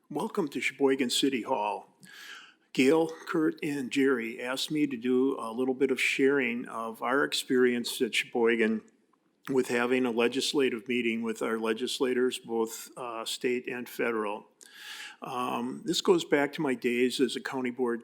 Welcome to Sheboygan City Hall. Gail, Kurt, and Jerry asked me to do a little bit of sharing of our experience at Sheboygan with having a legislative meeting with our legislators, both state and federal. This goes back to my days as a county board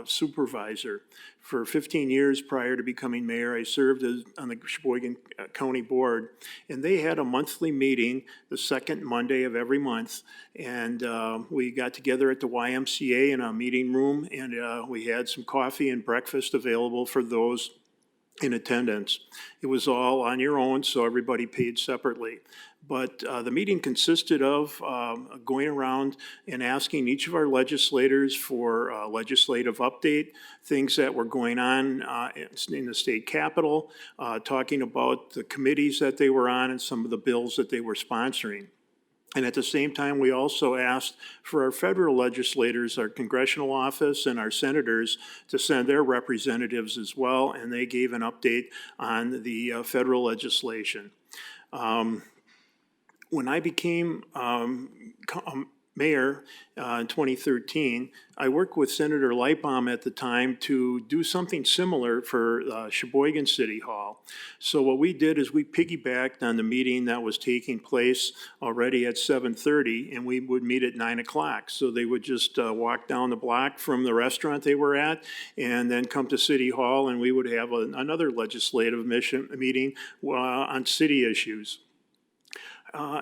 supervisor. For 15 years prior to becoming mayor, I served on the Sheboygan County Board, and they had a monthly meeting the second Monday of every month. And we got together at the YMCA in a meeting room, and we had some coffee and breakfast available for those in attendance. It was all on your own, so everybody paid separately. But the meeting consisted of going around and asking each of our legislators for legislative update, things that were going on in the state capitol, talking about the committees that they were on and some of the bills that they were sponsoring. And at the same time, we also asked for our federal legislators, our congressional office, and our senators to send their representatives as well, and they gave an update on the federal legislation. When I became mayor in 2013, I worked with Senator Lightbaum at the time to do something similar for Sheboygan City Hall. So what we did is we piggybacked on the meeting that was taking place already at 7:30, and we would meet at 9 o'clock. So they would just walk down the block from the restaurant they were at and then come to City Hall, and we would have another legislative meeting on city issues.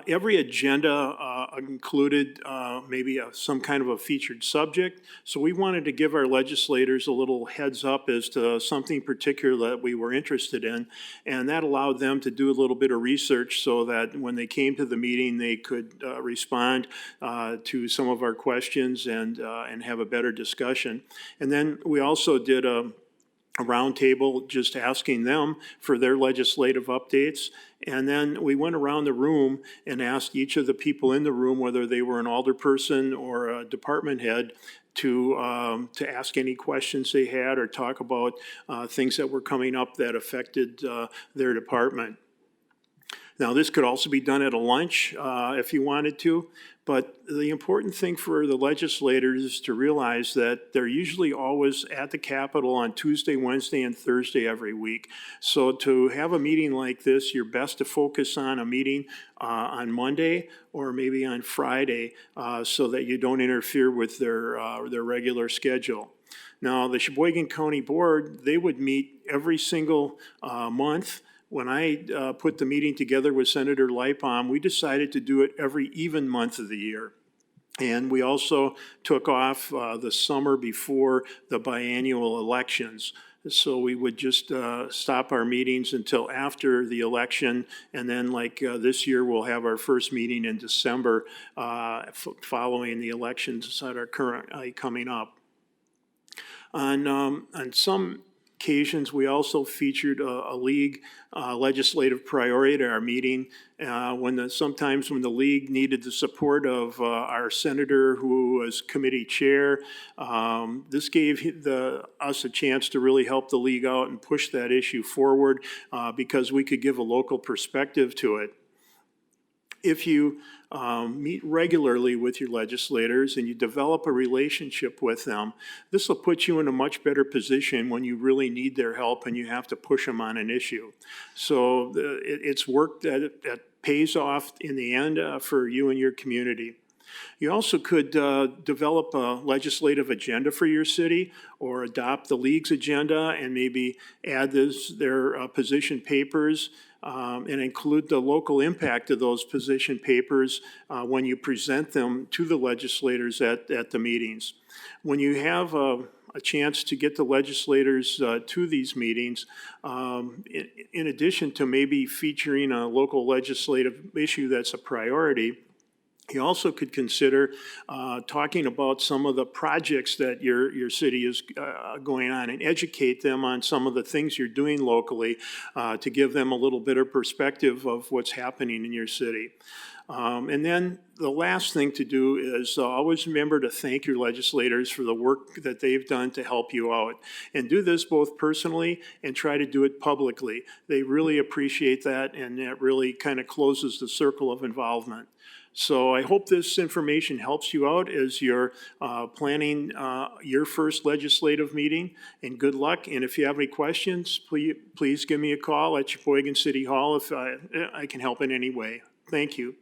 Every agenda included maybe some kind of a featured subject. So we wanted to give our legislators a little heads up as to something particular that we were interested in. And that allowed them to do a little bit of research so that when they came to the meeting, they could respond to some of our questions and have a better discussion. And then we also did a roundtable just asking them for their legislative updates. And then we went around the room and asked each of the people in the room, whether they were an alderperson or a department head, to ask any questions they had or talk about things that were coming up that affected their department. Now, this could also be done at a lunch if you wanted to, but the important thing for the legislators is to realize that they're usually always at the Capitol on Tuesday, Wednesday, and Thursday every week. So to have a meeting like this, you're best to focus on a meeting on Monday or maybe on Friday so that you don't interfere with their regular schedule. Now, the Sheboygan County Board, they would meet every single month. When I put the meeting together with Senator Lightbaum, we decided to do it every even month of the year. And we also took off the summer before the biennial elections. So we would just stop our meetings until after the election. And then like this year, we'll have our first meeting in December following the elections that are currently coming up. On some occasions, we also featured a league legislative priority at our meeting. Sometimes when the league needed the support of our senator who was committee chair, this gave us a chance to really help the league out and push that issue forward because we could give a local perspective to it. If you meet regularly with your legislators and you develop a relationship with them, this will put you in a much better position when you really need their help and you have to push them on an issue. So it's work that pays off in the end for you and your community. You also could develop a legislative agenda for your city or adopt the league's agenda and maybe add their position papers and include the local impact of those position papers when you present them to the legislators at the meetings. When you have a chance to get the legislators to these meetings, in addition to maybe featuring a local legislative issue that's a priority, you also could consider talking about some of the projects that your city is going on and educate them on some of the things you're doing locally to give them a little bit of perspective of what's happening in your city. And then the last thing to do is always remember to thank your legislators for the work that they've done to help you out. And do this both personally and try to do it publicly. They really appreciate that, and that really kind of closes the circle of involvement. So I hope this information helps you out as you're planning your first legislative meeting, and good luck. And if you have any questions, please give me a call at Sheboygan City Hall if I can help in any way. Thank you.